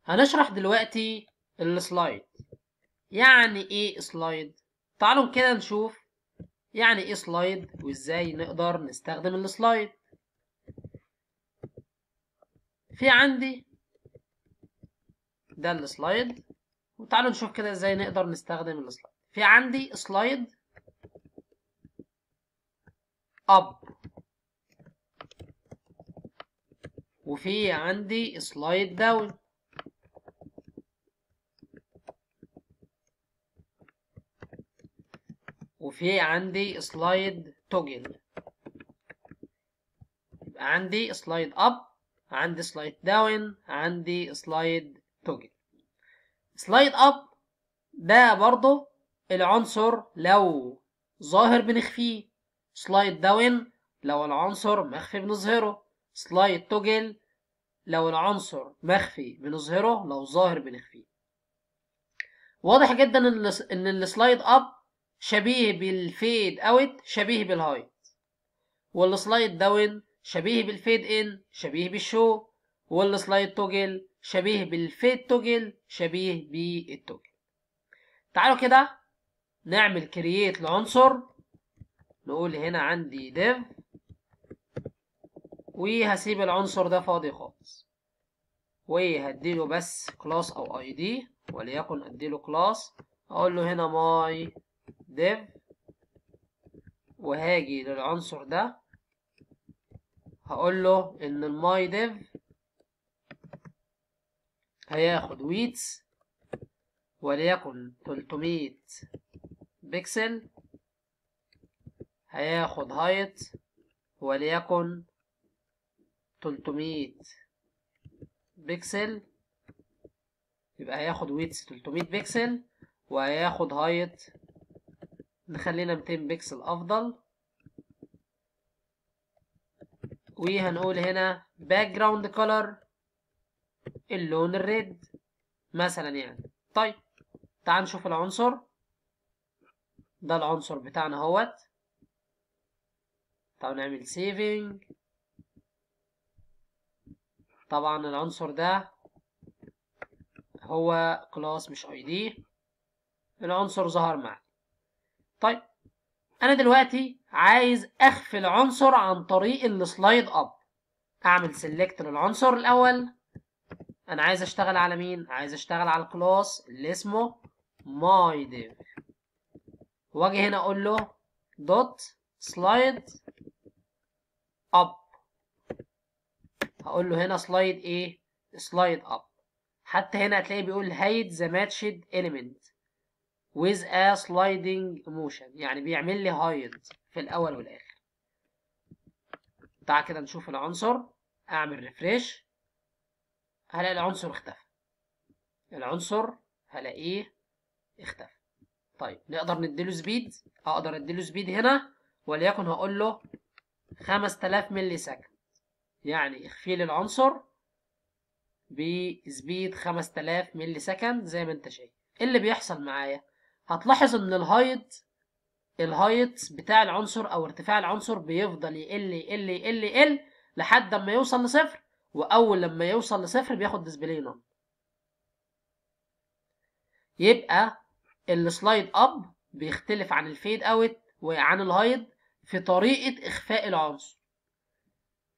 هنشرح دلوقتي السلايد. يعني ايه سلايد؟ تعالوا كده نشوف يعني ايه سلايد وازاي نقدر نستخدم السلايد. في عندي ده السلايد، وتعالوا نشوف كده ازاي نقدر نستخدم السلايد. في عندي سلايد اب، وفي عندي سلايد داون. وفي عندي سلايد توجل. يبقى عندي سلايد اب، عندي سلايد داون، عندي سلايد توجل. سلايد اب ده برضه العنصر لو ظاهر بنخفيه، سلايد داون لو العنصر مخفي بنظهره، سلايد توجل لو العنصر مخفي بنظهره، لو ظاهر بنخفيه. واضح جدا ان السلايد اب شبيه بالفيد اوت، شبيه بالهايت، والسلايد داون شبيه بالفيد ان، شبيه بالشو، والسلايد توجل شبيه بالفيد توجل، شبيه بالتوجل. تعالوا كده نعمل كرييت لعنصر. نقول هنا عندي div، وهسيب العنصر ده فاضي خالص، وهديله بس كلاس او اي دي، وليكن اديله كلاس. اقول له هنا my div، وهاجي للعنصر ده هقول له ان الماي div هياخد ويتس وليكن 300 بكسل، هياخد هايت وليكن 300 بكسل، يبقى هياخد ويتس 300 بكسل، وهياخد هايت نخلينا 200 بكسل افضل. وهنقول هنا background color اللون الريد مثلا يعني. طيب تعال نشوف العنصر ده. العنصر بتاعنا اهوت. تعال نعمل saving. طبعا العنصر ده هو كلاس مش اي دي، العنصر ظهر معي. طيب انا دلوقتي عايز اخفي العنصر عن طريق السلايد اب. اعمل سيلكت للعنصر الاول. انا عايز اشتغل على مين؟ عايز اشتغل على الكلاس اللي اسمه my div، واجي هنا اقول له دوت سلايد اب. هقول له هنا سلايد ايه؟ سلايد اب. حتى هنا هتلاقي بيقول hide the matched element with a sliding motion، يعني بيعمل لي hide في الاول والاخر. تعال كده نشوف العنصر. اعمل ريفريش، هلاقي العنصر اختفى. العنصر هلاقيه اختفى. طيب نقدر نديله سبيد. اقدر اديله سبيد هنا، وليكن هقول له 5000 ملي سكند، يعني اخفي لي العنصر بسبيد 5000 ملي سكند. زي ما انت شايف ايه اللي بيحصل معايا. هتلاحظ ان الهايت بتاع العنصر او ارتفاع العنصر بيفضل يقل يقل يقل يقل لحد ما يوصل لصفر، واول لما يوصل لصفر بياخد ديسبلاي نون. يبقى السلايد اب بيختلف عن الفيد اوت وعن الهايد في طريقة اخفاء العنصر.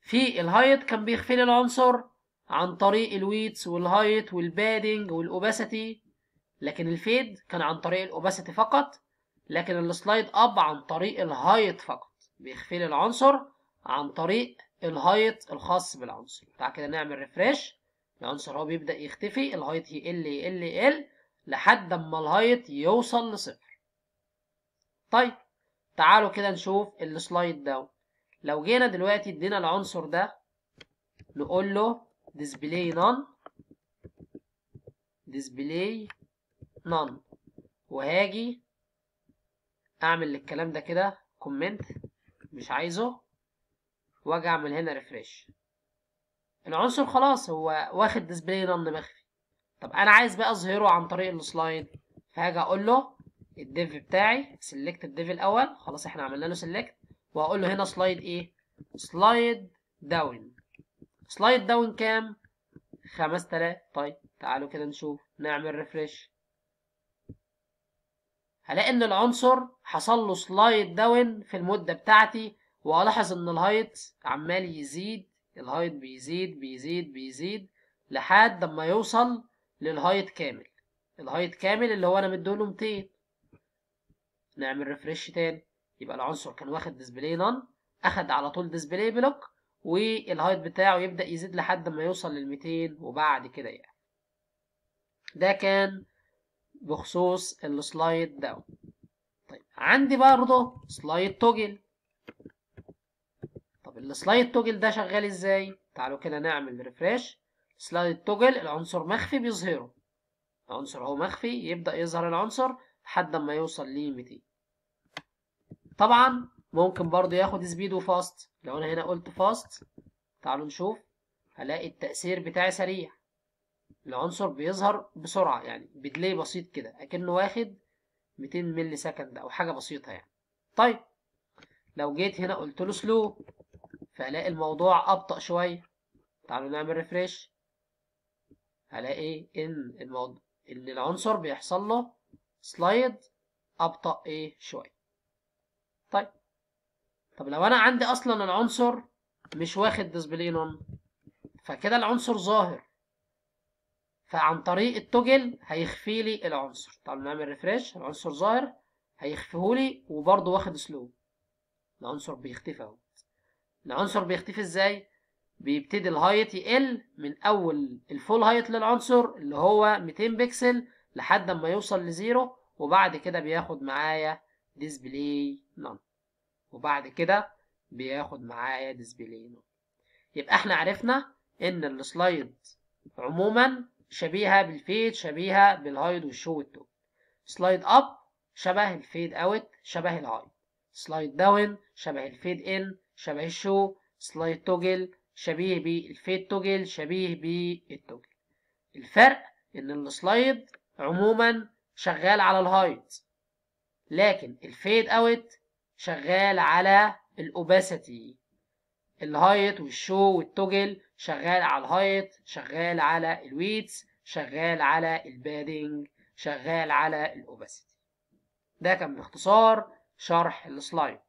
في الهايت كان بيخفي لي العنصر عن طريق الويتس والهايت والبادنج والاوباسيتي، لكن الفيد كان عن طريق الاوباسيتي فقط. لكن السلايد اب عن طريق الهايت فقط، بيخفي لي العنصر عن طريق الهايت الخاص بالعنصر. تعال كده نعمل ريفريش. العنصر هو بيبدأ يختفي، الهايت يقل يقل يقل لحد اما الهايت يوصل لصفر. طيب تعالوا كده نشوف السلايد داون. لو جينا دلوقتي ادينا العنصر ده نقول له display none، وهاجي اعمل للكلام ده كده كومنت مش عايزه، واجي اعمل هنا ريفريش. العنصر خلاص هو واخد display none مخفي. طب انا عايز بقى اظهره عن طريق السلايد، فهاجي اقول له الديف بتاعي سيلكت الديف الاول، خلاص احنا عملنا له سيلكت، وهقول له هنا سلايد ايه؟ سلايد داون. سلايد داون كام؟ 5000. طيب تعالوا كده نشوف، نعمل ريفريش، هلاقي ان العنصر حصل له سلايد داون في المدة بتاعتي، والاحظ ان الهايت عمال يزيد، الهايت بيزيد بيزيد بيزيد لحد ما يوصل للهايت كامل، الهايت كامل اللي هو انا مديله 200. نعمل ريفريش تاني، يبقى العنصر كان واخد ديسبلاي نون، اخد على طول ديسبلاي بلوك، والهايت بتاعه يبدأ يزيد لحد ما يوصل لل200 وبعد كده يعني. ده كان بخصوص السلايد داون. طيب عندي برضه سلايد توجل. طب السلايد توجل ده شغال ازاي؟ تعالوا كده نعمل ريفريش. سلايد توجل العنصر مخفي بيظهره، العنصر هو مخفي يبدأ يظهر العنصر لحد ما يوصل ل 200. طبعا ممكن برضه ياخد سبيد وفاست. لو انا هنا قلت فاست، تعالوا نشوف، هلاقي التأثير بتاعي سريع، العنصر بيظهر بسرعة يعني بدلي بسيط كده، اكنه واخد 200 ملي سكند او حاجة بسيطة يعني. طيب لو جيت هنا قلت له سلو، فهلاقي الموضوع ابطأ شوية. تعالوا نعمل ريفريش، هلاقي ان ان العنصر بيحصل له سلايد ابطأ شوية. طب لو انا عندي اصلا العنصر مش واخد ديسبلاي نون، فكده العنصر ظاهر، فعن طريق التوجل هيخفي لي العنصر. تعالوا نعمل ريفريش، العنصر ظاهر هيخفيه لي وبرضه واخد سلو، العنصر بيختفي اهو. العنصر بيختفي ازاي؟ بيبتدي الهايت يقل من اول الفول هايت للعنصر اللي هو 200 بكسل لحد ما يوصل لزيرو، وبعد كده بياخد معايا ديسبلاي نون، وبعد كده بياخد معايا ديسبلاي نون. يبقى احنا عرفنا ان السلايد عموما شبيهة بالفيد، شبيهة بالهايد والشو والتوب. سلايد اب شبه الفيد اوت، شبه الهايد. سلايد داون شبه الفيد ان، شبه الشو. سلايد توجل شبيه بالفيد توجل، شبيه بالتوجل. الفرق ان السلايد عموما شغال على الهايد، لكن الفيد اوت شغال على الاوباسيتي. الهايت والشو والتوجل شغال على الهايت، شغال على الويتس، شغال على البادنج، شغال على الاوباسيتي. ده كان باختصار شرح السلايد.